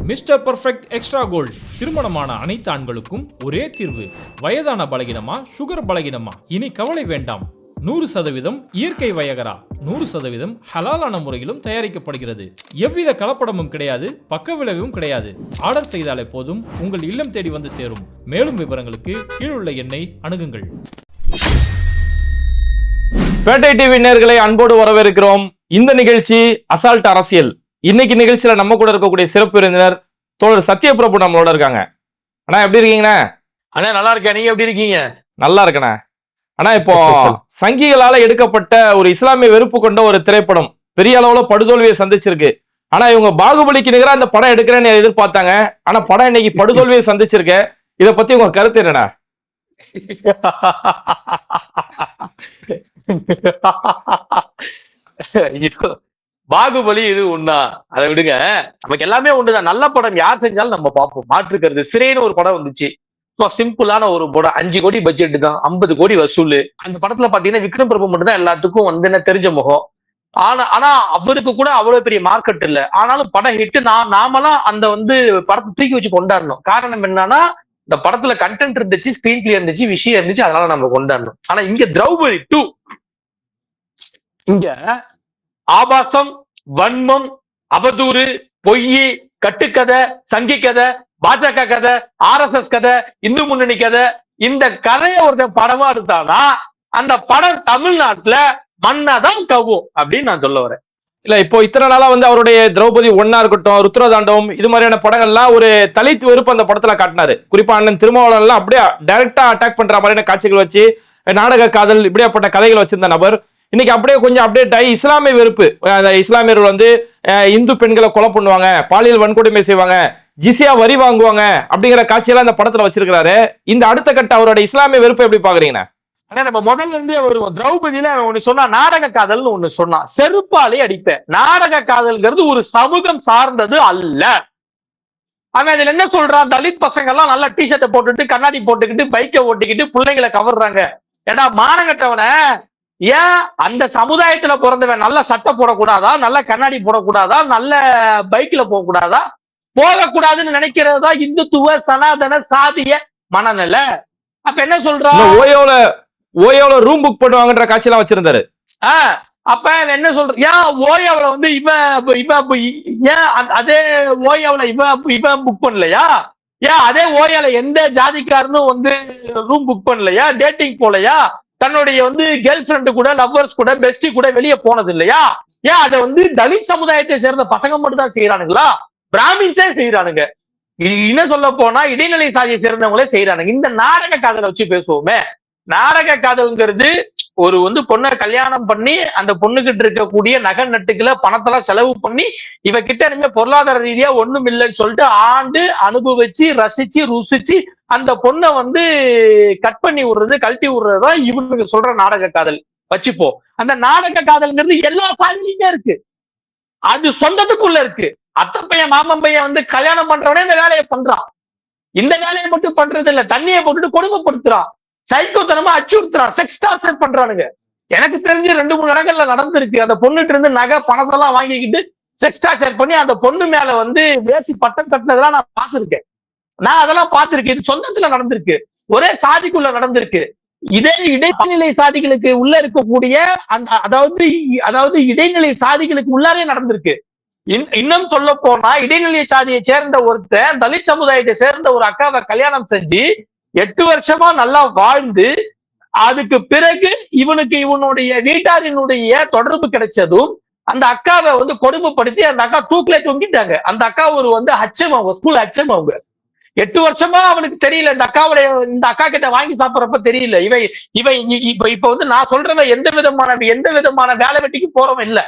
Mister perfect extra gold திருமணமான அனைத்து ஆண்களுக்கும் ஒரே தீர்வு. வயதான பலகினமா, சுகர் பலகினமா, இனி கவலை வேண்டாம். 100% இயற்கை வயகரா, 100% ஹலாலான முறையிலும் தயாரிக்கப்படுகிறது. எவ்வித கலப்படமும் கிடையாது, பக்க விளைவும் கிடையாது. ஆர்டர் செய்தாலே போதும், உங்கள் இல்லம் தேடி வந்து சேரும். மேலும் விவரங்களுக்கு கீழுள்ள எண்ணை அணுகுங்கள். பேட்டை டிவி நேயர்களை அன்போடு வரவேற்கிறோம். இந்த நிகழ்ச்சி அசால்ட் அரசியல். இன்னைக்கு நிகழ்ச்சியில நம்ம கூட இருக்கக்கூடிய சிறப்பு விருந்தினர் தோழர் சத்யபிரபு நம்மளோட இருக்காங்க. அண்ணா எப்படி இருக்கீங்கண்ணா? அண்ணா நல்லா இருக்கேன், நீங்க எப்படி இருக்கீங்க? நல்லா இருக்கண்ணா. ஆனா இப்போ சங்கிகளால எடுக்கப்பட்ட ஒரு இஸ்லாமிய வெறுப்பு கொண்ட ஒரு திரைப்படம் பெரிய அளவுல படுதோல்வியை சந்திச்சிருக்கு. ஆனா இவங்க பாகுபலிக்கு நிகரா அந்த படம் எடுக்கிறேன்னு எதிர்பார்த்தாங்க. ஆனா படம் இன்னைக்கு படுதோல்வியை சந்திச்சிருக்கு. இத பத்தி உங்க கருத்து என்னண்ணா? பாகுபலி இது உண்டா, அதை விடுங்க. நமக்கு எல்லாமே உண்டுதான். நல்ல படம் யார் செஞ்சாலும் நம்ம பார்ப்போம், மாற்றுக்கிறது. சிறைன்னு ஒரு படம் வந்துச்சு, சிம்பிளான ஒரு படம், 5 கோடி பட்ஜெட் தான், 50 கோடி வசூல். அந்த படத்துல பாத்தீங்கன்னா விக்ரம் பிரபு மட்டும் தான் எல்லாத்துக்கும் வந்து என்ன தெரிஞ்ச முகம். ஆனா அவருக்கு கூட அவ்வளவு பெரிய மார்க்கெட் இல்ல. ஆனாலும் படம் ஹிட். நாமெல்லாம் அந்த வந்து படத்தை தூக்கி வச்சு கொண்டாடணும். காரணம் என்னன்னா, இந்த படத்துல கண்டென்ட் இருந்துச்சு, ஸ்கிரீன் பிளே இருந்துச்சு, விஷயம் இருந்துச்சு, அதனால நம்ம கொண்டாடணும். ஆனா இங்க திரௌபதி 2 இங்க ஆபாசம், வன்மம், அவதூறு, பொய், கட்டுக்கதை, சங்கி கதை, பாஜக கதை, RSS கதை, இந்து முன்னணி கதை, இந்த கதையை ஒருத்தன் படமா எடுத்தானா அந்த படம் தமிழ்நாட்டுல மண்ணதான் கவும் அப்படின்னு நான் சொல்ல வரேன். இல்ல இப்போ இத்தனை நாளா வந்து அவருடைய திரௌபதி 1 இருக்கட்டும், ருத்ரதாண்டவம், இது மாதிரியான படங்கள்லாம் ஒரு தலித் வெறுப்பு அந்த படத்துல காட்டினாரு. குறிப்பா அண்ணன் திருமாவளவன் எல்லாம் அப்படியே டைரக்டா அட்டாக் பண்ற மாதிரியான காட்சிகள் வச்சு, நாடக காதல், இப்படியாப்பட்ட கதைகள் வச்சிருந்த நபர் இன்னைக்கு அப்படியே கொஞ்சம் அப்டேட் ஆகி இஸ்லாமிய வெறுப்பு, இஸ்லாமியர்கள் வந்து இந்து பெண்களை கொலை பண்ணுவாங்க, பாலியல் வன்கொடுமை செய்வாங்க, ஜிசியா வரி வாங்குவாங்க அப்படிங்கிற காட்சியெல்லாம் இந்த படத்துல வச்சிருக்கிறாரு. இந்த அடுத்த கட்ட அவரோட இஸ்லாமிய வெறுப்பை எப்படி பாக்குறீங்கன்னா? நம்ம முதல்ல இருந்தே வருவோம். திரௌபதியில ஒண்ணு சொன்னா, நாடக காதல்னு ஒண்ணு சொன்னா, செருப்பாலே அடிப்பேன். நாடக காதல்ங்கிறது ஒரு சமூகம் சார்ந்தது அல்ல. அவன் இதுல என்ன சொல்றான், தலித் பசங்க எல்லாம் நல்லா டிஷர்ட்டை போட்டுட்டு, கண்ணாடி போட்டுக்கிட்டு, பைக்கை ஓட்டிக்கிட்டு பிள்ளைங்களை கவர்றாங்க. ஏன்னா மானங்கட்டவன, ஏன் அந்த சமுதாயத்துல பிறந்தவன் நல்ல சட்டை போடக்கூடாதா, நல்ல கண்ணாடி போடக்கூடாதா, நல்ல பைக்ல போகக்கூடாதா? போகக்கூடாதுன்னு நினைக்கிறதா இந்துத்துவ சனாதன சாதிய மனநிலை. அப்ப என்ன சொல்றான், ஓயோல ரூம் புக் பண்ணுவாங்கன்ற காட்சியெல்லாம் வச்சிருந்தாரு. அப்ப என்ன சொல்ற, ஏன் ஓயோல வந்து ஏன் அதே ஓயோல இவன் புக் பண்ணலையா? ஏன் அதே ஓயோல எந்த ஜாதிக்காரனும் வந்து ரூம் புக் பண்ணலையா? டேட்டிங் போலையா? தன்னுடைய வந்து கேர்ள் ஃபிரெண்டு கூட, லவ்வர்ஸ் கூட, பெஸ்டி கூட வெளியே போனது இல்லையா? ஏன் அதை வந்து தலித் சமுதாயத்தை சேர்ந்த பசங்க மட்டும் தான் செய்யறானுங்களா? பிராமின்ஸே செய்யறானுங்க. என்ன சொல்ல போனா இடைநிலை சாதியை சேர்ந்தவங்களே செய்யறானுங்க. இந்த நாடக காதலை வச்சு பேசுவோமே. நாடக காதல்ங்கிறது ஒரு வந்து பொண்ணை கல்யாணம் பண்ணி அந்த பொண்ணுகிட்ட இருக்கக்கூடிய நகை நட்டுக்களை பணத்தெல்லாம் செலவு பண்ணி இவ கிட்ட இனிமே பொருளாதார ரீதியா ஒண்ணும் இல்லைன்னு சொல்லிட்டு ஆண்டு அனுபவிச்சு ரசிச்சு ருசிச்சு அந்த பொண்ணை வந்து கட் பண்ணி விடுறது, கழட்டி விடுறதுதான் இவனுக்கு சொல்ற நாடக காதல் வச்சுப்போம். அந்த நாடக காதல்ங்கிறது எல்லா சாதியிலுமே இருக்கு. அது சொந்தத்துக்குள்ள இருக்கு. அத்தை பையன் மாமன் பையன் வந்து கல்யாணம் பண்றவனே இந்த வேலையை பண்றான். இந்த வேலையை மட்டும் பண்றது இல்ல, தண்ணியை போட்டுட்டு கொடுமைப்படுத்துறான், சைக்கோத்தனமா அச்சுறுத்துறான், செக்ஸ் டார்ச்சர் பண்றானுங்க. எனக்கு தெரிஞ்சு 2-3 இடங்கள்ல நடந்திருக்கு. அந்த பொண்ணுட்டு இருந்து நகை பணத்தெல்லாம் வாங்கிக்கிட்டு செக்ஸ் டார்ச்சர் பண்ணி அந்த பொண்ணு மேல வந்து வேசி பட்டம் கட்டினதெல்லாம் நான் பார்த்திருக்கேன். நான் அதெல்லாம் பார்த்திருக்கேன். இது சொந்தத்துல நடந்திருக்கு, ஒரே சாதிக்குள்ள நடந்திருக்கு. இதே இடைநிலை சாதிகளுக்கு உள்ள இருக்கக்கூடிய அந்த அதாவது இடைநிலை சாதிகளுக்கு உள்ளாரே நடந்திருக்கு. இன்னும் சொல்ல போனா இடைநிலை சாதியை சேர்ந்த ஒருத்தன் தலித் சமுதாயத்தை சேர்ந்த ஒரு அக்காவை கல்யாணம் செஞ்சு 8 வருஷமா நல்லா வாழ்ந்து, அதுக்கு பிறகு இவனுடைய வீட்டாரினுடைய தொடர்பு கிடைச்சதும் அந்த அக்காவை வந்து கொடுமைப்படுத்தி அந்த அக்கா தூக்கிலே தொங்கிட்டாங்க. அந்த அக்கா ஒரு வந்து ஹச்சம், அவங்க ஸ்கூல் ஹச்சம். அவங்க 8 வருஷமா அவனுக்கு தெரியல, இந்த அக்கா கிட்ட வாங்கி சாப்பிட்றப்ப தெரியல. இப்ப வந்து நான் சொல்றவன் எந்த விதமான வேலை வெட்டிக்கு போறவன் இல்ல.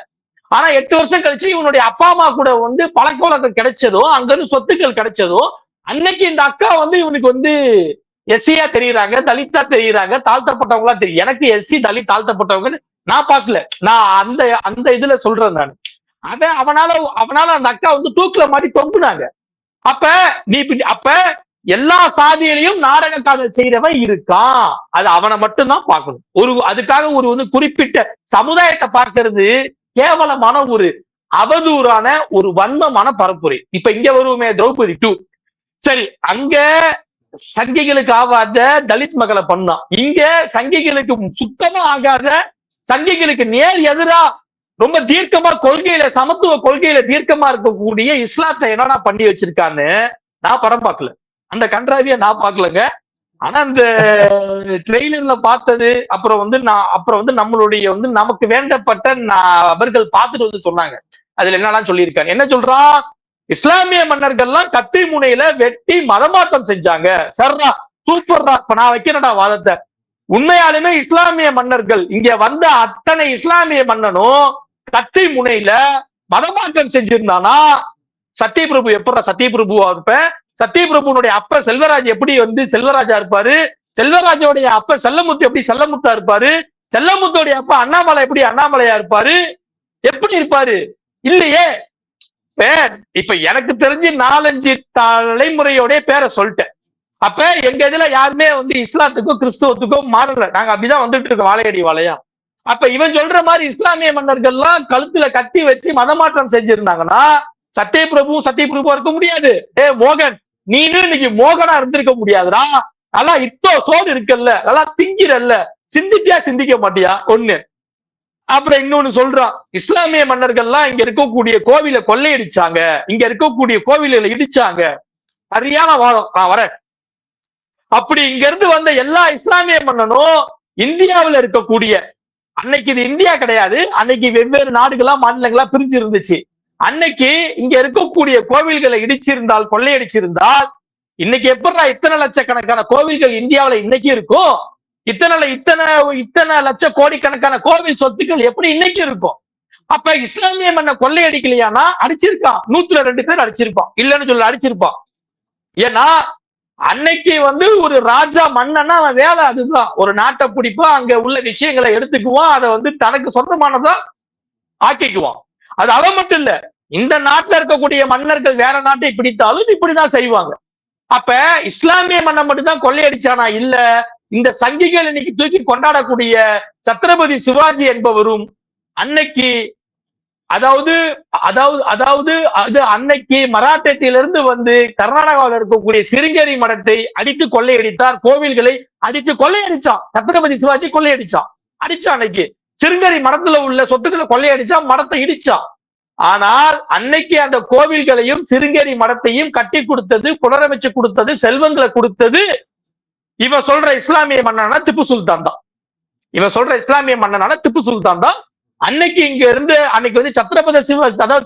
ஆனா 8 வருஷம் கழிச்சு இவனுடைய அப்பா அம்மா கூட வந்து பழக்க வழக்கம் கிடைச்சதும், அங்கிருந்து சொத்துக்கள் கிடைச்சதும், அன்னைக்கு இந்த அக்கா வந்து இவனுக்கு வந்து எஸ்சியா தெரியுறாங்க, தலித்தா தெரியுறாங்க, தாழ்த்தப்பட்டவங்களா தெரியும். எனக்கு எஸ்சி தலித் தாழ்த்தப்பட்டவங்க நான் பார்க்கல. நான் அந்த இதுல சொல்றேன் நான். அவனால அந்த அக்கா வந்து தூக்குல மாட்டி தொங்குனாங்க. அப்ப எல்லா சாதியிலையும் நாடக காதல் செய்யறவன் இருக்கான். அது அவனை மட்டும்தான் பார்க்கணும். அதுக்காக ஒரு வந்து குறிப்பிட்ட சமுதாயத்தை பார்க்கறது கேவலமான ஒரு அவதூறான ஒரு வன்மமான பரப்புரை. இப்ப இங்க வருவோமே திரௌபதி 2. சரி, அங்க சங்கிகளுக்கு ஆகாத தலித் மக்களை பண்ணான். இங்க சங்கிகளுக்கு சுத்தமா ஆகாத, சங்கிகளுக்கு நேர் எதிரா ரொம்ப தீர்க்கமா கொள்கையில, சமத்துவ கொள்கையில தீர்க்கமா இருக்கக்கூடிய இஸ்லாத்தை என்னன்னா பண்ணி வச்சிருக்கான்னு நான் படம் பார்க்கல. அந்த கன்றாவிய நான் பார்க்கலங்க. ஆனா அந்த ட்ரெய்லர்ல பார்த்தது, அப்புறம் வந்து நம்மளுடைய வந்து நமக்கு வேண்டப்பட்ட அவர்கள் பார்த்துட்டு வந்து சொன்னாங்க. அதுல என்னெல்லாம் சொல்லியிருக்காங்க, என்ன சொல்றான், இஸ்லாமிய மன்னர்கள்லாம் கத்தி முனையில வெட்டி மதமாற்றம் செஞ்சாங்க. சர்ரா, சூப்பர்ரா. இப்ப நான் வைக்கிறேன்டா வாதத்தை. உண்மையாலுமே இஸ்லாமிய மன்னர்கள், இங்க வந்த அத்தனை இஸ்லாமிய மன்னனும் கத்தி முனையில மதமாற்றம் செஞ்சிருந்தானா, சத்யபிரபு எப்படா சத்யபிரபுவா இருப்பேன்? சத்யபிரபுனுடைய அப்ப செல்வராஜ் எப்படி வந்து செல்வராஜா இருப்பாரு? செல்வராஜோடைய அப்ப செல்லமுத்து எப்படி செல்லமுத்தா இருப்பாரு? செல்லமுத்தோடைய அப்ப அண்ணாமலை எப்படி அண்ணாமலையா இருப்பாரு? எப்படி இருப்பாரு? இல்லையே. இப்ப எனக்கு தெரிஞ்சு 4-5 தலைமுறையோட பேரை சொல்லிட்டேன். அப்ப எங்க இதுல யாருமே வந்து இஸ்லாத்துக்கும் கிறிஸ்துவத்துக்கும் மாறல. நாங்க அப்படிதான் வந்துட்டு இருக்கோம், வாழையடி வாழையா. அப்ப இவன் சொல்ற மாதிரி இஸ்லாமிய மன்னர்கள்லாம் கழுத்துல கத்தி வச்சு மதமாற்றம் செஞ்சிருந்தாங்கன்னா சத்யபிரபுவா இருக்க முடியாது. மோகன், நீனு இன்னைக்கு மோகனா இருந்திருக்க முடியாதுடா. நல்லா இப்போ சோடு இருக்குல்ல, நல்லா திங்கிறல்ல, சிந்திப்பியா சிந்திக்க மாட்டியா? ஒண்ணு. அப்புறம் இன்னொன்னு சொல்றான், இஸ்லாமிய மன்னர்கள்லாம் இங்க இருக்கக்கூடிய கோவிலை கொள்ளையடிச்சாங்க, இங்க இருக்கக்கூடிய கோவில்களை இடிச்சாங்க. சரியான வாதம், நான் வரேன். அப்படி இங்க இருந்து வந்த எல்லா இஸ்லாமிய மன்னனும் இந்தியாவில் இருக்கக்கூடிய, அன்னைக்கு இது இந்தியா கிடையாது, அன்னைக்கு வெவ்வேறு நாடுகளா மாநிலங்களா பிரிஞ்சு இருந்துச்சு. அன்னைக்கு இங்க இருக்கக்கூடிய கோவில்களை இடிச்சிருந்தால், கொள்ளையடிச்சிருந்தால், இன்னைக்கு எப்படா இத்தனை லட்சக்கணக்கான கோவில்கள் இந்தியாவில இன்னைக்கு இருக்கும்? இத்தனை லட்ச கோடிக்கணக்கான கோவில் சொத்துக்கள் எப்படி இன்னைக்கு இருக்கும்? அப்ப இஸ்லாமிய மன்ன கொள்ளையடிக்கலையானா அடிச்சிருக்கான், 102 பேர் அடிச்சிருப்பான், இல்லன்னு சொல்ல அடிச்சிருப்பான். ஏன்னா அன்னைக்கு வந்து ஒரு ராஜா மன்னனா அவன் வேலை அதுதான், ஒரு நாட்டை பிடிப்பான், அங்க உள்ள விஷயங்களை எடுத்துக்குவான், அதை வந்து தனக்கு சொந்தமானதா ஆக்கிக்குவான். அது அவன் மட்டும் இல்ல, இந்த நாட்டுல இருக்கக்கூடிய மன்னர்கள் வேற நாட்டை பிடித்தாலும் இப்படிதான் செய்வாங்க. அப்ப இஸ்லாமிய மன்னன் மட்டும்தான் கொள்ளையடிச்சானா? இல்ல, இந்த சங்கிகள் இன்னைக்கு தூக்கி கொண்டாடக்கூடிய சத்ரபதி சிவாஜி என்பவரும் அன்னைக்கு அன்னைக்கு மராட்டியத்திலிருந்து வந்து கர்நாடகாவில் இருக்கக்கூடிய சிருங்கேரி மடத்தை அடித்து கொள்ளையடித்தார், கோவில்களை அடித்து கொள்ளையடிச்சான். சத்ரபதி சிவாஜி கொள்ளையடிச்சான், அடிச்சான். அன்னைக்கு சிருங்கேரி மடத்துல உள்ள சொத்துக்களை கொள்ளையடிச்சான், மடத்தை இடிச்சான். ஆனால் அன்னைக்கு அந்த கோவில்களையும் சிருங்கேரி மடத்தையும் கட்டி கொடுத்தது, புனரமைச்சு கொடுத்தது, செல்வங்களை கொடுத்தது இவன் சொல்ற இஸ்லாமிய மன்னனான திப்பு சுல்தான் தான். இவன் சொல்ற இஸ்லாமிய மன்னனான திப்பு சுல்தான் தான். அன்னைக்கு இங்க இருந்து அன்னைக்கு வந்து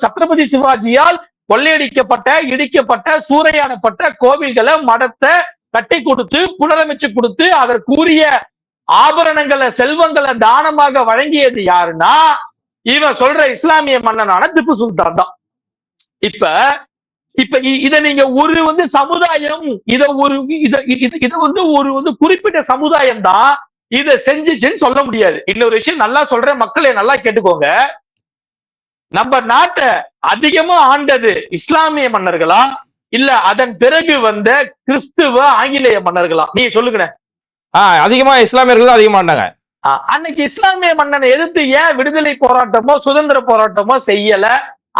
சத்ரபதி சிவாஜியால் கொள்ளையடிக்கப்பட்ட, இடிக்கப்பட்ட, சூறையாடப்பட்ட கோவில்களை, மடத்தை கட்டி கொடுத்து, புனரமைச்சு கொடுத்து, அதற்குரிய ஆபரணங்களை, செல்வங்களை தானமாக வழங்கியது யாருன்னா இவன் சொல்ற இஸ்லாமிய மன்னனான திப்பு சுல்தான் தான். இப்ப இத நீங்க ஒரு வந்து சமுதாயம், இத வந்து ஒரு குறிப்பிட்ட சமுதாயம் தான் இதை செஞ்சுச்சுன்னு சொல்ல முடியாது. இன்னொரு விஷயம் நல்லா சொல்றேன், மக்களை நல்லா கேட்டுக்கோங்க. நம்ம நாட்டை அதிகமா ஆண்டது இஸ்லாமிய மன்னர்களா, இல்ல அதன் பிறகு வந்த கிறிஸ்துவ ஆங்கிலேய மன்னர்களா? நீங்க சொல்லுங்க. அதிகமா இஸ்லாமியர்கள் அதிகமா ஆண்டாங்க. அன்னைக்கு இஸ்லாமிய மன்னனை எதிர்த்து ஏன் விடுதலை போராட்டமோ சுதந்திர போராட்டமோ செய்யல?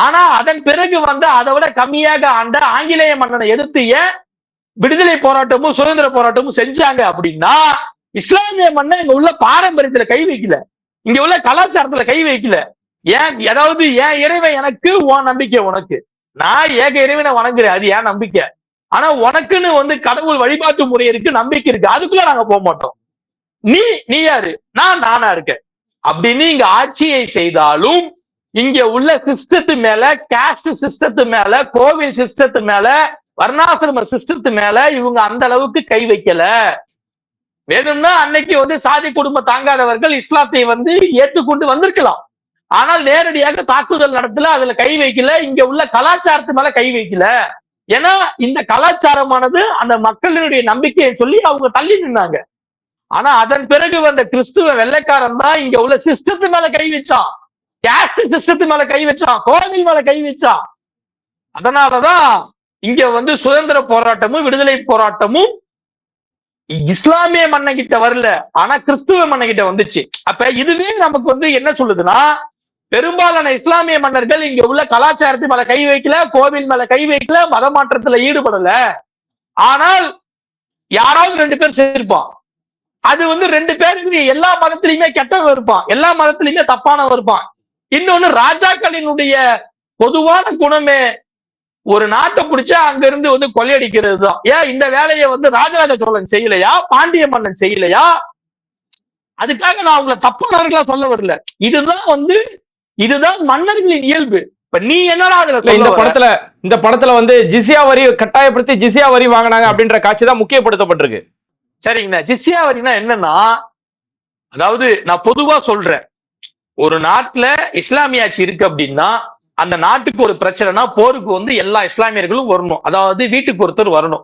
ஆனா அதன் பிறகு வந்து அதை விட கம்மியாக ஆண்ட ஆங்கிலேய மன்னனை எதிர்த்து ஏன் விடுதலை போராட்டமும் சுதந்திர போராட்டமும் செஞ்சாங்க அப்படின்னா, இஸ்லாமிய மன்னன் இங்க உள்ள பாரம்பரியத்துல கை வைக்கல, இங்க உள்ள கலாச்சாரத்துல கை வைக்கல. ஏன் இறைவன் எனக்கு, உன் நம்பிக்கை உனக்கு, நான் ஏக இறைவனை வணங்குறேன், அது ஏன் நம்பிக்கை. ஆனா உனக்குன்னு வந்து கடவுள் வழிபாட்டு முறை இருக்கு, நம்பிக்கை இருக்கு, அதுக்குள்ள நாங்க போக மாட்டோம். நீ யாரு, நானா இருக்கேன் அப்படின்னு இங்க ஆட்சியை செய்தாலும், இங்க உள்ள சிஸ்டத்து மேல, காஸ்ட் சிஸ்டத்து மேல, கோவில் சிஸ்டத்து மேல, வர்ணாசிரம சிஸ்டத்து மேல இவங்க அந்த அளவுக்கு கை வைக்கல. வேணும்னா அன்னைக்கு வந்து சாதி குடும்பம் தாங்காதவர்கள் இஸ்லாத்தை வந்து ஏற்றுக்கொண்டு வந்திருக்கலாம், ஆனால் நேரடியாக தாக்குதல் நடத்தல, அதுல கை வைக்கல, இங்க உள்ள கலாச்சாரத்து மேல கை வைக்கல. ஏன்னா இந்த கலாச்சாரமானது அந்த மக்களுடைய நம்பிக்கையை சொல்லி அவங்க தள்ளி நின்னாங்க. ஆனா அதன் பிறகு வந்த கிறிஸ்துவ வெள்ளைக்காரன் தான் இங்க உள்ள சிஸ்டத்து மேல கை வச்சான், கேஸ்ட் சிஸ்டத்து மேல கை வச்சான், கோவில் மேல கை வச்சான். அதனாலதான் இங்க வந்து சுதந்திர போராட்டமும் விடுதலை போராட்டமும் இஸ்லாமிய மன்னன் கிட்ட வரல, ஆனா கிறிஸ்துவ மன்னன் கிட்ட வந்துச்சு. அப்ப இதுவே நமக்கு வந்து என்ன சொல்லுதுன்னா, பெரும்பாலான இஸ்லாமிய மன்னர்கள் இங்க உள்ள கலாச்சாரத்தை மேல கை வைக்கல, கோவில் மேல கை வைக்கல, மத மாற்றத்துல ஈடுபடல. ஆனால் யாராவது 2 பேர் சேர்ப்பான். அது வந்து 2 பேருக்கு எல்லா மதத்திலையுமே கெட்டவன் இருப்பான், எல்லா மதத்திலையுமே தப்பானவன் இருப்பான். இன்னொன்னு, ராஜாக்களினுடைய பொதுவான குணமே ஒரு நாட்டை பிடிச்சா அங்க இருந்து வந்து கொள்ளையடிக்கிறது தான். ஏன் இந்த வேலையை வந்து ராஜராஜ சோழன் செய்யலையா, பாண்டிய மன்னன் செய்யலையா? அதுக்காக நான் அவங்கள தப்பானவர்களா சொல்ல வரல. இதுதான் மன்னர்களின் இயல்பு. இப்ப நீ என்னடா இந்த படத்துல வந்து ஜிசியா வரி கட்டாயப்படுத்தி ஜிசியா வரி வாங்கினாங்க அப்படின்ற காட்சி தான் முக்கியப்படுத்தப்பட்டிருக்கு. சரிங்கண்ணா, ஜிசியா வரினா என்னன்னா, அதாவது நான் பொதுவா சொல்றேன், ஒரு நாட்டுல இஸ்லாமிய ஆட்சி இருக்கு அப்படின்னா அந்த நாட்டுக்கு ஒரு பிரச்சனைனா போருக்கு வந்து எல்லா இஸ்லாமியர்களும் வரணும், அதாவது வீட்டுக்கு ஒருத்தர் வரணும்.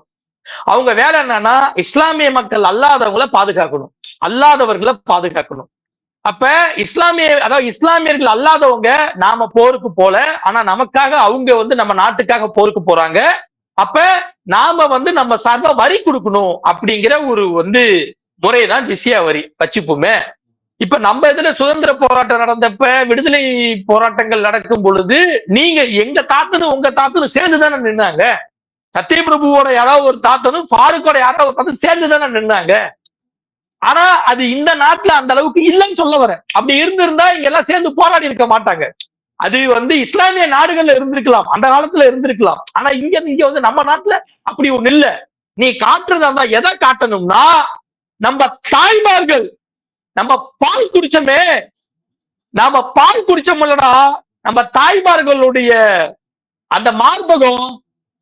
அவங்க வேலை என்னன்னா இஸ்லாமிய மக்கள் அல்லாதவங்களை பாதுகாக்கணும். அப்ப இஸ்லாமியர்கள் அல்லாதவங்க நாம போருக்கு போல, ஆனா நமக்காக அவங்க வந்து நம்ம நாட்டுக்காக போருக்கு போறாங்க. அப்ப நாம வந்து நம்ம சார்பா வரி கொடுக்கணும் அப்படிங்கிற ஒரு வந்து முறைதான் ஜிசியா வரி வச்சுப்போமே. இப்ப நம்ம இதுல சுதந்திர போராட்டம் நடந்தப்ப, விடுதலை போராட்டங்கள் நடக்கும் பொழுது நீங்க எங்க தாத்தனும் உங்க தாத்தனும் சேர்ந்துதானே நின்னாங்க. சத்யபிரபுவோட யாராவது ஒரு தாத்தனும் ஃபாரூக்கோட யாராவது ஒரு தாத்தனும் சேர்ந்துதானே நின்னாங்க. ஆனா அது இந்த நாட்டுல அந்த அளவுக்கு இல்லைன்னு சொல்ல வரேன். அப்படி இருந்திருந்தா இங்க எல்லாம் சேர்ந்து போராடி இருக்க மாட்டாங்க. அது வந்து இஸ்லாமிய நாடுகள்ல இருந்திருக்கலாம், அந்த காலத்துல இருந்திருக்கலாம். ஆனா இங்க வந்து நம்ம நாட்டுல அப்படி ஒண்ணு இல்ல. நீ காட்டுறதா எதை காட்டணும்னா, நம்ம தாய்மார்கள் நம்ம பால் குடிச்சோம்லடா, நம்ம தாய்மார்களுடைய அந்த மார்பகம்,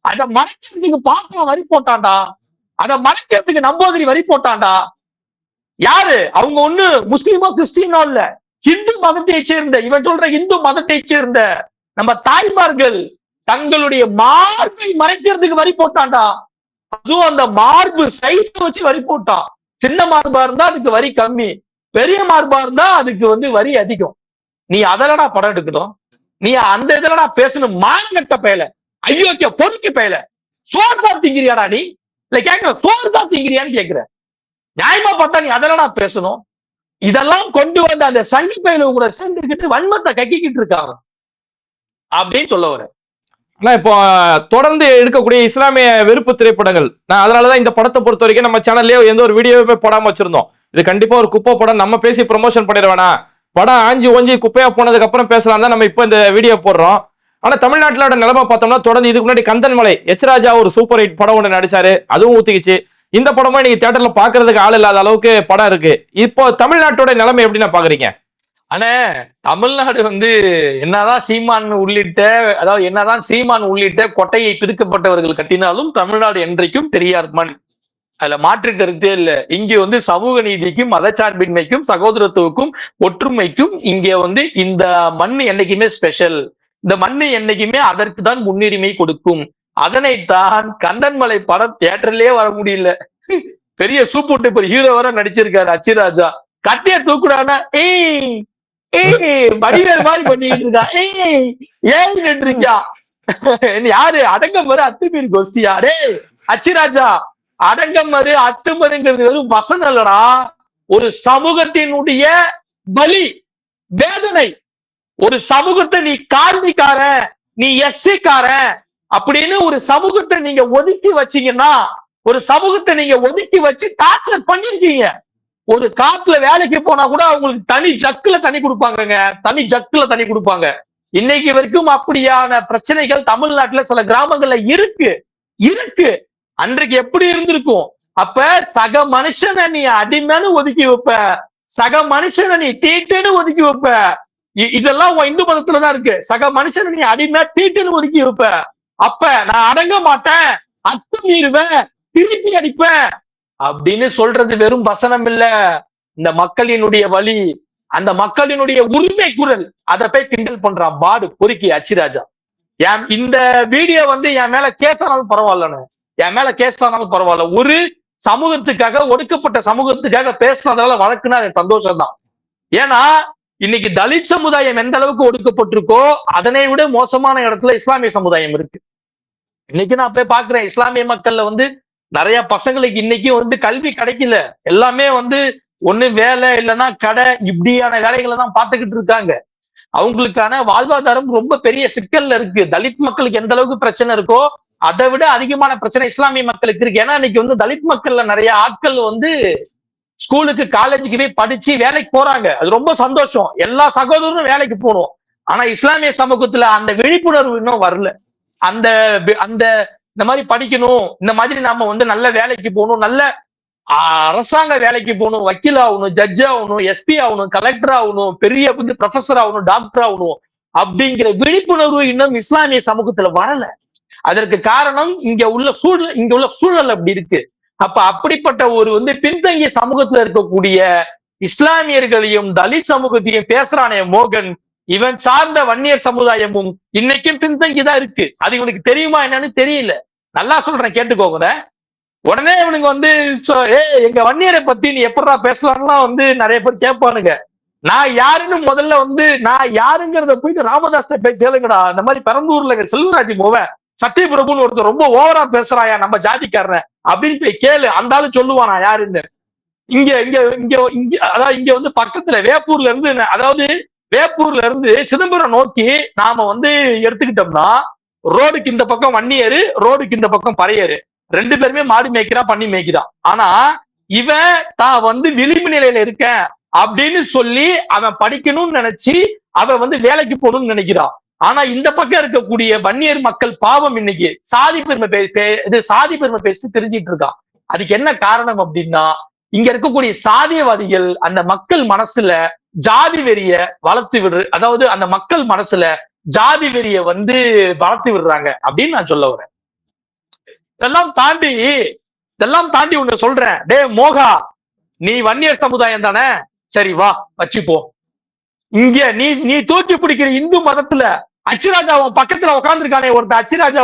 அதை மறைக்கிறதுக்கு பாப்பா வரி போட்டான்டா, அதை மறைக்கிறதுக்கு நம்பூதிரி வரி போட்டான்டா. யாரு அவங்க? ஒண்ணு முஸ்லிமோ கிறிஸ்டியனோ இல்ல, இந்து மதத்தை சேர்ந்த, இவன் சொல்ற இந்து மதத்தை சேர்ந்த நம்ம தாய்மார்கள் தங்களுடைய மார்பை மறைக்கிறதுக்கு வரி போட்டான்டா. அதுவும் அந்த மார்பு சைஸ் வச்சு வரி போட்டான். சின்ன மார்பா இருந்தா அதுக்கு வரி கம்மி, பெரிய மார்பா இருந்தா அதுக்கு வந்து வரி அதிகம். நீ அதலடா படம் எடுக்கணும், நீ அந்த இதலடா பேசணும். மானகட்ட பயல, ஐயோக்கிய பொறுக்கு பயல, சோர்தா திங்கிறியாடா நீ? இல்ல கேட்கிற சோர்தா திங்கிறியான்னு கேட்கிற. நியாயமா பார்த்தா நீ அதலடா பேசணும். இதெல்லாம் கொண்டு வந்து அந்த சங்கி பயல கூட சேர்ந்துக்கிட்டு வன்மத்தை கக்கிக்கிட்டு இருக்காங்க அப்படின்னு சொல்ல வர. ஆனா இப்போ தொடர்ந்து எடுக்கக்கூடிய இஸ்லாமிய வெறுப்பு திரைப்படங்கள், நான் அதனாலதான் இந்த படத்தை பொறுத்த வரைக்கும் நம்ம சேனல்லே எந்த ஒரு வீடியோவுமே போடாம வச்சிருந்தோம். இது கண்டிப்பா ஒரு குப்பை படம், நம்ம பேசி ப்ரமோஷன் பண்ணிடுவேனா, படம் ஆஞ்சி ஓஞ்சி குப்பையா போனதுக்கு அப்புறம் பேசலாம் தான் நம்ம இப்போ இந்த வீடியோ போடுறோம். ஆனா தமிழ்நாட்டிலோட நிலைமை பார்த்தோம்னா, தொடர்ந்து இதுக்கு முன்னாடி கந்தன்மலை எச் ராஜா ஒரு சூப்பர் ஹிட் படம் ஒன்று நடிச்சாரு, அதுவும் ஊத்திக்கிச்சு. இந்த படமும் இன்னைக்கு தியேட்டர்ல பாக்குறதுக்கு ஆள் இல்லாத அளவுக்கு படம் இருக்கு. இப்போ தமிழ்நாட்டோட நிலைமை எப்படின்னா பாக்குறீங்க? ஆனா தமிழ்நாடு வந்து என்னதான் சீமான் உள்ளிட்ட கொட்டையை பிதுக்கப்பட்டவர்கள் கட்டினாலும் தமிழ்நாடு என்றைக்கும் பெரியார் மண், அதுல மாற்று கருத்தே இல்ல. இங்க வந்து சமூக நீதிக்கும் மதச்சார்பின்மைக்கும் சகோதரத்துவக்கும் ஒற்றுமைக்கும் இங்க வந்து இந்த மண் என்னைக்குமே ஸ்பெஷல். இந்த மண்ணு என்னைக்குமே அதற்கு தான் முன்னுரிமை கொடுக்கும். அதனைத்தான் கந்தன்மலை படம் தியேட்டர்லயே வர முடியல, பெரிய சூப்பர் டூப்பர் ஹீரோ வர நடிச்சிருக்காரு அச்சிராஜா. கட்டிய தூக்குறானா வடிவேல் மாதிரி பண்ணிட்டு இருக்கா, ஏன்னு இருக்கா. யாரு அடங்கம் வர அத்துமீறி கோஷ்டியா? டே அச்சிராஜா, அடங்கம் மறு அத்துமருங்கிறது வெறும் வசனம் இல்லடா, ஒரு சமூகத்தினுடைய பலி வேதனை. ஒரு சமூகத்தை நீ கார்மிக்கார, நீ எஸ்சிக்கார அப்படின்னு ஒரு சமூகத்தை நீங்க ஒதுக்கி வச்சீங்கன்னா, ஒரு சமூகத்தை நீங்க ஒதுக்கி வச்சு டார்ச்சர் பண்ணிருக்கீங்க. ஒரு காட்டுல வேலைக்கு போனா கூட அவங்களுக்கு தனி ஜக்குல தண்ணி கொடுப்பாங்க. இன்னைக்கு வரைக்கும் அப்படியான பிரச்சனைகள் தமிழ்நாட்டுல சில கிராமங்கள்ல இருக்கு. அன்றைக்கு எப்படி இருந்திருக்கும்? அப்ப சக மனுஷனை நீ அடிமைன்னு ஒதுக்கி வைப்ப, சக மனுஷனை நீ தீட்டுன்னு ஒதுக்கி வைப்ப. இதெல்லாம் இந்து மதத்துலதான் இருக்கு. சக மனுஷனை நீ அடிமை தீட்டுன்னு ஒதுக்கி வைப்ப. அப்ப நான் அடங்க மாட்டேன், அத்துமீறுவேன், திருப்பி அடிப்பேன் அப்படின்னு சொல்றது வெறும் வசனம் இல்ல, இந்த மக்களினுடைய வலி, அந்த மக்களினுடைய உரிமை குரல். அதை போய் கிண்டல் பண்றான் பாடு பொறுக்கி அச்சிராஜா. இந்த வீடியோ வந்து என் மேல கேஸ் ஆனாலும் பரவாயில்ல, ஒரு சமூகத்துக்காக, ஒடுக்கப்பட்ட சமூகத்துக்காக பேசுனதால வழக்குன்னா அது சந்தோஷம் தான். ஏன்னா இன்னைக்கு தலித் சமுதாயம் எந்த அளவுக்கு ஒடுக்கப்பட்டிருக்கோ அதனை விட மோசமான இடத்துல இஸ்லாமிய சமுதாயம் இருக்கு. இன்னைக்கு நான் போய் பாக்குறேன், இஸ்லாமிய மக்கள்ல வந்து நிறைய பசங்களுக்கு இன்னைக்கு வந்து கல்வி கிடைக்கல, எல்லாமே வந்து ஒண்ணு வேலை இல்லைன்னா கடை, இப்படியான வேலைகளை தான் பார்த்துக்கிட்டு இருக்காங்க. அவங்களுக்கான வாழ்வாதாரம் ரொம்ப பெரிய சிக்கல்ல இருக்கு. தலித் மக்களுக்கு எந்த அளவுக்கு பிரச்சனை இருக்கோ அதை விட அதிகமான பிரச்சனை இஸ்லாமிய மக்களுக்கு இருக்கு. ஏன்னா இன்னைக்கு வந்து தலித் மக்கள்ல நிறைய ஆட்கள் வந்து ஸ்கூலுக்கு காலேஜுக்கு போய் படிச்சு வேலைக்கு போறாங்க. அது ரொம்ப சந்தோஷம். எல்லா சகோதரரும் வேலைக்கு போகணும். ஆனா இஸ்லாமிய சமூகத்துல அந்த விழிப்புணர்வு இன்னும் வரல. அந்த அந்த இந்த மாதிரி படிக்கணும், இந்த மாதிரி நாம வந்து நல்ல வேலைக்கு போகணும், நல்ல அரசாங்க வேலைக்கு போகணும், வக்கீல் ஆகணும், ஜட்ஜ் ஆகணும், எஸ்பி ஆகணும், கலெக்டர் ஆகணும், பெரிய வந்து ப்ரொஃபஸர் ஆகணும், டாக்டர் ஆகணும் அப்படிங்கிற விழிப்புணர்வு இன்னும் இஸ்லாமிய சமூகத்துல வரல. அதற்கு காரணம் இங்க உள்ள சூழல் அப்படி இருக்கு. அப்ப அப்படிப்பட்ட ஒரு வந்து பின்தங்கிய சமூகத்துல இருக்கக்கூடிய இஸ்லாமியர்களையும் தலித் சமூகத்தையும் பேசுறானே மோகன், இவன் சார்ந்த வன்னியர் சமுதாயமும் இன்னைக்கும் பின்தங்கிதான் இருக்கு. அது இவனுக்கு தெரியுமா என்னன்னு தெரியல. நல்லா சொல்றேன், கேட்டுக்கோங்க. உடனே இவனுங்க வந்து எங்க வன்னியரை பத்தி நீ எப்படா பேசலாம்னா வந்து நிறைய பேர் கேட்பானுங்க. நான் யாருன்னு முதல்ல வந்து நான் யாருங்கிறத போயிட்டு ராமதாஸ் போய் கேளுங்கடா. இந்த மாதிரி பெரம்பூர்ல செல்வராஜ் போவேன் சத்தியபிரபுன்னு ஒருத்தர் ரொம்ப ஓவரா பேசுறாயா நம்ம ஜாதிக்காரன் அப்படின்னு போய் கேளு, அந்த ஆளு சொல்லுவானா யாருன்னு. இங்க இங்க இங்க இங்க அதாவது இங்க வந்து பக்கத்துல வேப்பூர்ல இருந்து, அதாவது வேப்பூர்ல இருந்து சிதம்பரம் நோக்கி நாம வந்து எடுத்துக்கிட்டோம்னா ரோடுக்கு இந்த பக்கம் வன்னியரு, ரோடுக்கு இந்த பக்கம் பறையரு, ரெண்டு பேருமே மாடு மேய்க்கிறான், பண்ணி மேய்க்கிறான். ஆனா இவன் தான் வந்து விளிம்பு நிலையில இருக்க அப்படின்னு சொல்லி அவன் படிக்கணும்னு நினைச்சு அவன் வந்து வேலைக்கு போகணும்னு நினைக்கிறான். ஆனா இந்த பக்கம் இருக்கக்கூடிய வன்னியர் மக்கள் பாவம் இன்னைக்கு சாதி பெருமை பேசி தெரிஞ்சிட்டு இருக்கான். அதுக்கு என்ன காரணம் அப்படின்னா, இங்க இருக்கக்கூடிய சாதியவாதிகள் அந்த மக்கள் மனசுல ஜாதி வெறிய வளர்த்து அதாவது அந்த மக்கள் மனசுல ஜாதி வெறிய வந்து வளர்த்து விடுறாங்க அப்படின்னு நான் சொல்ல வரேன். இதெல்லாம் தாண்டி ஒண்ணு சொல்றேன். டே மோகா, நீ வன்னியர் சமுதாயம் தானே, சரி வா வச்சுப்போ. இங்க நீ தூக்கி பிடிக்கிற இந்து மதத்துல அச்சிராஜா பக்கத்துல உட்காந்துருக்கானே அச்சிராஜா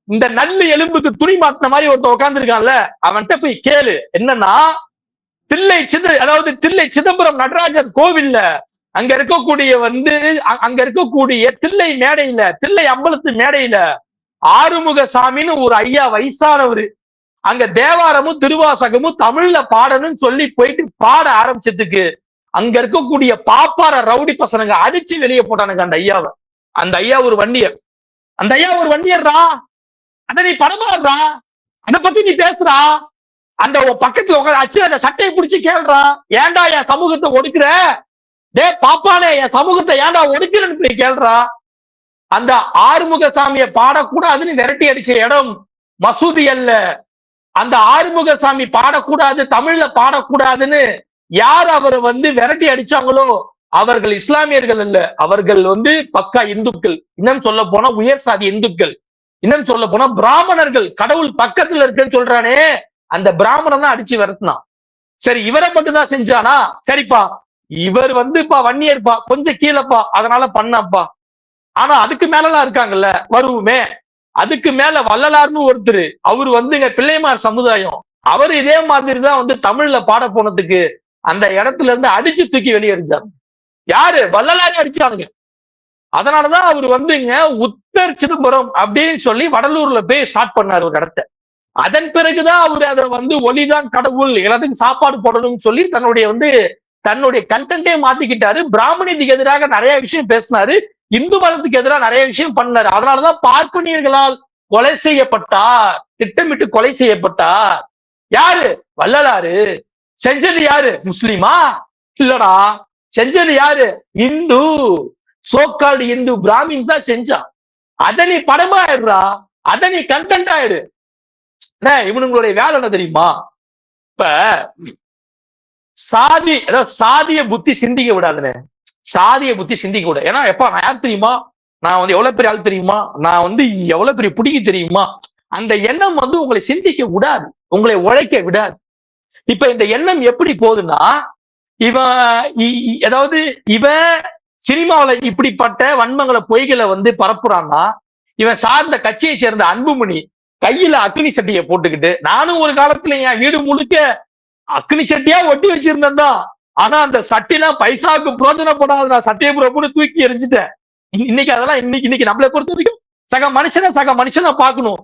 இந்த நல்ல எலும்புக்கு துணி மாத்தின மாதிரி ஒருத்தர் உட்காந்துருக்கான்ல, அவன்கிட்ட போய் கேளு. என்னன்னா தில்லை சிதம்பரம் நடராஜர் கோவில்ல அங்க இருக்கக்கூடிய தில்லை மேடையில, தில்லை அம்பலத்து மேடையில ஆறுமுகசாமின்னு ஒரு ஐயா வயசானவரு அங்க தேவாரமும் திருவாசகமும் தமிழ்ல பாடணும்னு சொல்லி போயிட்டு பாட ஆரம்பிச்சதுக்கு அங்க இருக்கக்கூடிய பாப்பார ரவுடி பசங்க அடிச்சு வெளியே போட்டானுங்க அந்த ஐயா ஒரு வன்னியர். அந்த ஐயா ஒரு வன்னியர்ரா, அத நீ படமாடுறா, அத பத்தி நீ பேசுறா. அந்த பக்கத்துல உட்காந்து அச்சு அந்த சட்டையை பிடிச்சு கேள்றா, ஏன்டா என் சமூகத்தை ஒடுக்குற, டே பாப்பானே என் சமூகத்தை ஏன்டா ஒடுக்குறன்னு போய் கேள்றா. அந்த ஆறுமுகசாமியை பாடக்கூடாதுன்னு விரட்டி அடிச்ச இடம் மசூதி அல்ல. அந்த ஆறுமுகசாமி பாடக்கூடாது, தமிழ்ல பாடக்கூடாதுன்னு யார் அவரை வந்து விரட்டி அடிச்சாங்களோ அவர்கள் இஸ்லாமியர்கள் அல்ல, அவர்கள் வந்து பக்கா இந்துக்கள். இன்னும் சொல்ல போனா உயர் சாதி இந்துக்கள், இன்னும் சொல்ல போனா பிராமணர்கள். கடவுள் பக்கத்துல இருக்குன்னு சொல்றானே அந்த பிராமணன் தான் அடிச்சு விரட்டினான். சரி, இவரை மட்டும் தான் செஞ்சானா? சரிப்பா, இவர் வந்துப்பா வன்னியர்ப்பா, கொஞ்சம் கீழப்பா, அதனால பண்ணாப்பா. ஆனா அதுக்கு மேலலாம் இருக்காங்கல்ல, வருவுமே. அதுக்கு மேல வள்ளலார்னு ஒருத்தர், அவரு வந்துங்க பிள்ளைமார் சமுதாயம், அவர் இதே மாதிரிதான் வந்து தமிழ்ல பாட போனதுக்கு அந்த இடத்துல இருந்து அடிச்சு தூக்கி வெளியேறிச்சாரு. யாரு? வள்ளலாரே அடிச்சானுங்க. அதனாலதான் அவர் வந்துங்க உத்தர் சிதம்பரம் அப்படின்னு சொல்லி வடலூர்ல போய் ஸ்டார்ட் பண்ணாரு ஒரு இடத்த. அதன் பிறகுதான் அவரு அதை வந்து ஒளிதான் கடவுள், எல்லாத்துக்கும் சாப்பாடு போடணும்னு சொல்லி தன்னுடைய கண்டென்ட்டே மாத்திக்கிட்டாரு. பிராமணியத்துக்கு எதிராக நிறைய விஷயம் பேசினாரு, இந்து மதத்துக்கு எதிராக நிறைய விஷயம் பண்ணாரு. அதனாலதான் பார்ப்பனியர்களால் கொலை செய்யப்பட்டார், திட்டமிட்டு கொலை செய்யப்பட்டார். யாரு? வள்ளலாரு. செஞ்சது யாரு? முஸ்லிமா? இல்லடா, செஞ்சது யாரு? இந்து, சோக்கால்டு இந்து பிராமின்ஸ் தான் செஞ்சான். அத நீ படமாயிடுறா, அத நீ கண்டென்ட் ஆயிடு. இவனுங்களுடைய வேலை என்ன தெரியுமா? இப்ப சாதிய புத்தி சிந்திக்க விடாதுன்னு, சாதிய புத்தி சிந்திக்க விட. ஏன்னா எப்ப நான் யார் தெரியுமா, நான் வந்து எவ்வளவு பெரிய ஆள் தெரியுமா, நான் வந்து எவ்வளவு பெரிய பிடிக்க தெரியுமா, அந்த எண்ணம் வந்து உங்களை சிந்திக்க விடாது, உங்களை உழைக்க விடாது. இப்ப இந்த எண்ணம் எப்படி போகுதுன்னா, இவன் சினிமாவில இப்படிப்பட்ட வன்மங்களை பொய்களை வந்து பரப்புறான்னா, இவன் சார்ந்த கட்சியை சேர்ந்த அன்புமணி கையில அக்னி சட்டியை போட்டுக்கிட்டு, நானும் ஒரு காலத்துல என் வீடு முழுக்க அக்னி சட்டியா ஒட்டி வச்சிருந்தேன் தான், ஆனா அந்த சட்டிலாம் பைசாவுக்கு பிரோஜனப்படாது, நான் சத்தியபுரப்புன்னு தூக்கி எரிஞ்சுட்டேன். இன்னைக்கு அதெல்லாம் இன்னைக்கு நம்மளை பொறுத்த வரைக்கும் சக மனுஷனை பார்க்கணும்.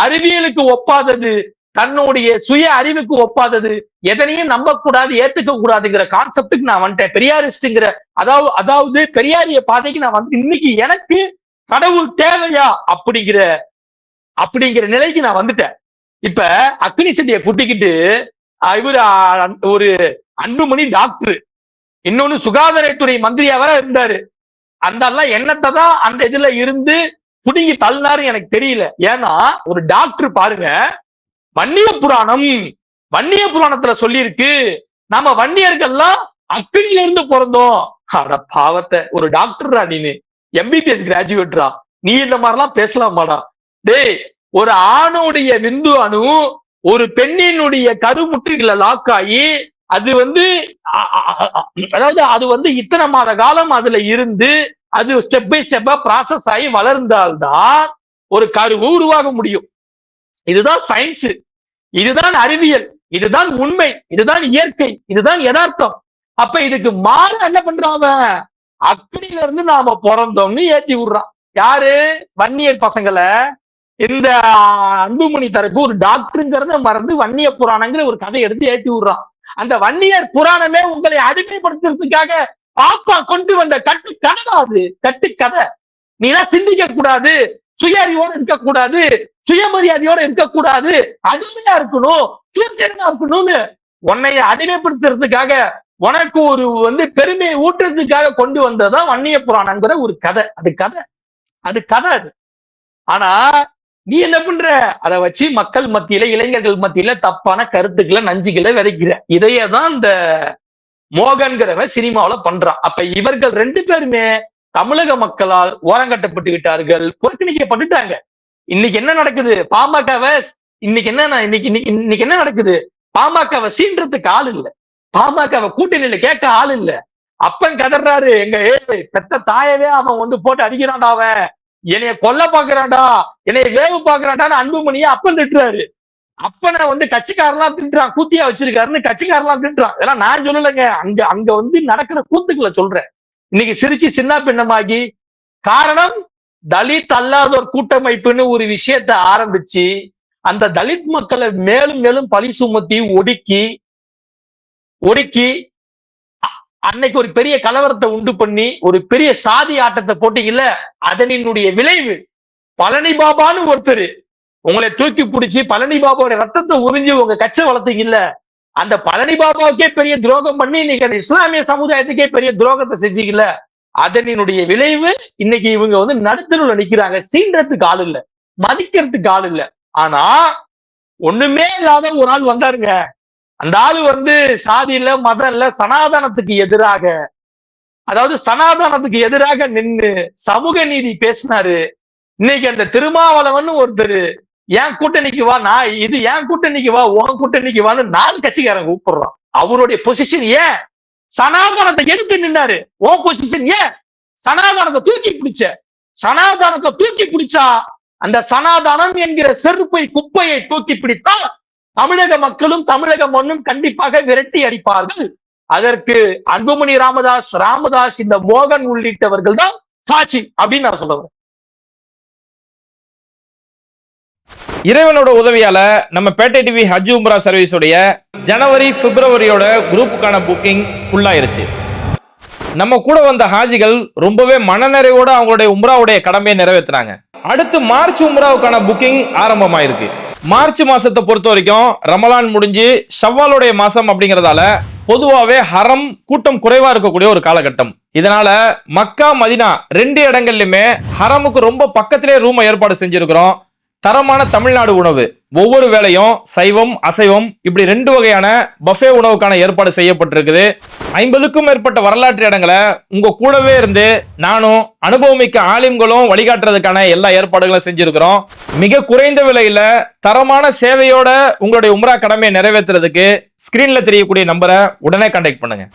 அறிவியலுக்கு ஒப்பாதது தன்னுடைய சுய அறிவுக்கு ஒப்பாதது, எதனையும் நம்ப கூடாது, ஏத்துக்க கூடாதுங்கிற கான்செப்டுக்கு நான் வந்துட்டேன். பெரியாரிஸ்ட்ங்கிற அதாவது பெரியாரிய பாதைக்கு நான் வந்து இன்னைக்கு எனக்கு கடவுள் தேவையா அப்படிங்கிற நிலைக்கு நான் வந்துட்டேன். இப்ப அக்னி செடியை குட்டிக்கிட்டு இவரு ஒரு அன்புமணி டாக்டர், இன்னொன்னு சுகாதாரத்துறை மந்திரியா வேற இருந்தாரு. அந்த எண்ணத்தை தான் அந்த இதுல இருந்து புடுங்கி தள்ளினாரு எனக்கு தெரியல. ஏன்னா ஒரு டாக்டர் பாருங்க, வன்னிய புராணத்துல சொல்லி இருக்கு, நம்ம வன்னியர்கள்லாம் அக்னியில இருந்து பிறந்தோம். அட பாவத்தை, ஒரு டாக்டர்ரா நீனு, எம்பிபிஎஸ் கிராஜுவேட்ரா, நீ இந்த மாதிரிலாம் பேசலாமாடா? டேய், ஒரு ஆணுடைய விந்து அணு ஒரு பெண்ணினுடைய கருமுட்டைகளை லாக் ஆகி அது வந்து அதாவது அது வந்து இத்தனை மாத காலம் அதுல இருந்து அது ஸ்டெப் பை ஸ்டெப்பா ப்ராசஸ் ஆகி வளர்ந்தால்தான் ஒரு கருவு உருவாக முடியும். இதுதான் சயின்ஸ், இதுதான் அறிவியல், இதுதான் உண்மை, இதுதான் இயற்கை, இதுதான் யதார்த்தம். அப்ப இதுக்கு மாற என்ன பண்றாங்க, அக்னியில இருந்து நாம பிறந்தோம்னு ஏற்றி விடுறான். யாரு? வன்னியர் பசங்களை. இந்த அன்புமணி தரப்பு ஒரு டாக்டருங்கிறத மறந்து வன்னிய புராணங்கிற ஒரு கதை எடுத்து ஏற்றி விடுறான். அந்த வன்னியர் புராணமே உங்களை அடிமைப்படுத்துறதுக்காக பாப்பா கொண்டு வந்த கட்டு கதை. அது கட்டு கதை. நீலாம் சிந்திக்க கூடாது, சுய அறிவோட இருக்கக்கூடாது, சுயமரியாதையோட இருக்கக்கூடாது, அடிமையா இருக்கணும், சூத்திரனா இருக்கணும்னு உன்னைய அடிமைப்படுத்துறதுக்காக, உனக்கு ஒரு வந்து பெருமையை ஊட்டுறதுக்காக கொண்டு வந்ததான் வன்னிய புராணங்கிற ஒரு கதை. அது கதை. ஆனா நீ என்ன பண்ற, அதை வச்சு மக்கள் மத்தியில, இளைஞர்கள் மத்தியில தப்பான கருத்துக்களை, நஞ்சுகளை விதைக்கிற. இதையதான் இந்த மோகன்கிறவன் சினிமாவில பண்றான். அப்ப இவர்கள் ரெண்டு பேருமே தமிழக மக்களால் ஓரங்கட்டப்பட்டு விட்டார்கள், புறக்கணிக்கப்பட்டுட்டாங்க. இன்னைக்கு என்ன நடக்குது, பாமகவை இன்னைக்கு என்ன நடக்குது, பாமகவை சீன்றதுக்கு ஆள் இல்ல, பாமகவை கூட்டணியில கேட்க ஆள் இல்ல. அப்பன் கதறாரு, எங்க பெத்த தாயவே அவன் வந்து போட்டு அடிக்கிறான்டா, அவன் என்னைய கொல்ல பாக்குறான்டா, என்னைய வேவு பாக்குறான்டான்னு அன்புமணிய அப்பன் திட்டுறாரு. அப்பனை வந்து கட்சிக்காரெல்லாம் திட்டுறான், கூத்தியா வச்சிருக்காருன்னு கட்சிக்காரெல்லாம் திட்டுறான். இதெல்லாம் நான் சொல்லலைங்க, அங்க வந்து நடக்கிற கூத்துக்களை சொல்றேன். இன்னைக்கு சிரிச்சு சின்ன பின்னமாகி, காரணம் தலித் அல்லாதோர் கூட்டமைப்புன்னு ஒரு விஷயத்த ஆரம்பிச்சு அந்த தலித் மக்களை மேலும் மேலும் பழி சுமத்தி ஒடுக்கி அன்னைக்கு ஒரு பெரிய கலவரத்தை உண்டு பண்ணி ஒரு பெரிய சாதி ஆட்டத்தை போட்டீங்கல்ல, அதனுடைய விளைவு பழனி பாபான்னு ஒருத்தர் உங்களை தூக்கி பிடிச்சி பழனி பாபாவோட ரத்தத்தை உறிஞ்சி உங்க கட்சி வளர்த்தீங்கல்ல, அந்த பழனி பாபாவுக்கே பெரிய துரோகம் பண்ணி இன்னைக்கு அந்த இஸ்லாமிய சமுதாயத்துக்கே பெரிய துரோகத்தை செஞ்சீங்கல்ல, அதனுடைய விளைவு இன்னைக்கு இவங்க வந்து நடுத்தருல நிக்கிறாங்க. சீன்றதுக்கு ஆள் இல்ல, மதிக்கிறதுக்கு ஆள் இல்ல. ஆனா ஒண்ணுமே இல்லாத ஒரு ஆள் வந்தாருங்க. அந்த ஆளு வந்து சாதி இல்ல, மதம் இல்ல, சனாதனத்துக்கு எதிராக நின்று சமூக நீதி பேசினாரு. இன்னைக்கு அந்த திருமாவளவன் ஒருத்தர் என் கூட்டணிக்கு வா, நான் இது என் கூட்டணிக்கு வா, உன் கூட்டணிக்கு வான்னு 4 கட்சிக்காரங்க கூப்பிடுறான். அவருடைய பொசிஷன் ஏன்? சனாதனத்தை எடுத்து நின்னாரு. உன் பொசிஷன் ஏன்? சனாதனத்தை தூக்கி பிடிச்சா அந்த சனாதனம் என்கிற செருப்பை, குப்பையை தூக்கி பிடித்தால் தமிழக மக்களும் தமிழக மண்ணும் கண்டிப்பாக விரட்டி அடிப்பார்கள். அதற்கு அன்புமணி ராமதாஸ், இந்த மோகன் உள்ளிட்டவர்கள் தான் சாட்சி அப்படின்னு நான் சொல்லுவேன். இறைவனோட உதவியால நம்ம பேட்டை டிவி ஹஜ் உம்ரா சர்வீஸோடைய ஜனவரி பிப்ரவரியோட குரூப்புக்கான புக்கிங் ஃபுல் ஆயிருச்சு. நம்ம கூட வந்த ஹாஜிகள் ரொம்பவே மனநிறைவோட அவங்களுடைய உம்ராவுடைய கடமையை நிறைவேற்றினாங்க. அடுத்து மார்ச் உம்ராவுக்கான புக்கிங் ஆரம்பமாயிருக்கு. மார்ச் மாசத்தை பொறுத்த வரைக்கும் ரமலான் முடிஞ்சு ஷவ்வாலுடைய மாசம் அப்படிங்கறதால பொதுவாவே ஹரம் கூட்டம் குறைவா இருக்கக்கூடிய ஒரு காலகட்டம். இதனால மக்கா மதினா 2 இடங்கள்லயுமே ஹரமுக்கு ரொம்ப பக்கத்திலே ரூம் ஏற்பாடு செஞ்சிருக்கிறோம். தரமான தமிழ்நாடு உணவு, ஒவ்வொரு வேளையும் சைவம் அசைவம் இப்படி 2 வகையான பஃபே உணவுக்கான ஏற்பாடு செய்யப்பட்டிருக்குது. 50க்கும் மேற்பட்ட வரலாற்று இடங்களை உங்க கூடவே இருந்து நானும் அனுபவமிக்க ஆலிம்களும் வழிகாட்டுறதுக்கான எல்லா ஏற்பாடுகளும் செஞ்சிருக்கிறோம். மிக குறைந்த விலையில தரமான சேவையோட உங்களுடைய உம்ரா கடமையை நிறைவேற்றுறதுக்கு ஸ்கிரீன்ல தெரியக்கூடிய நம்பரை உடனே கான்டாக்ட் பண்ணுங்க.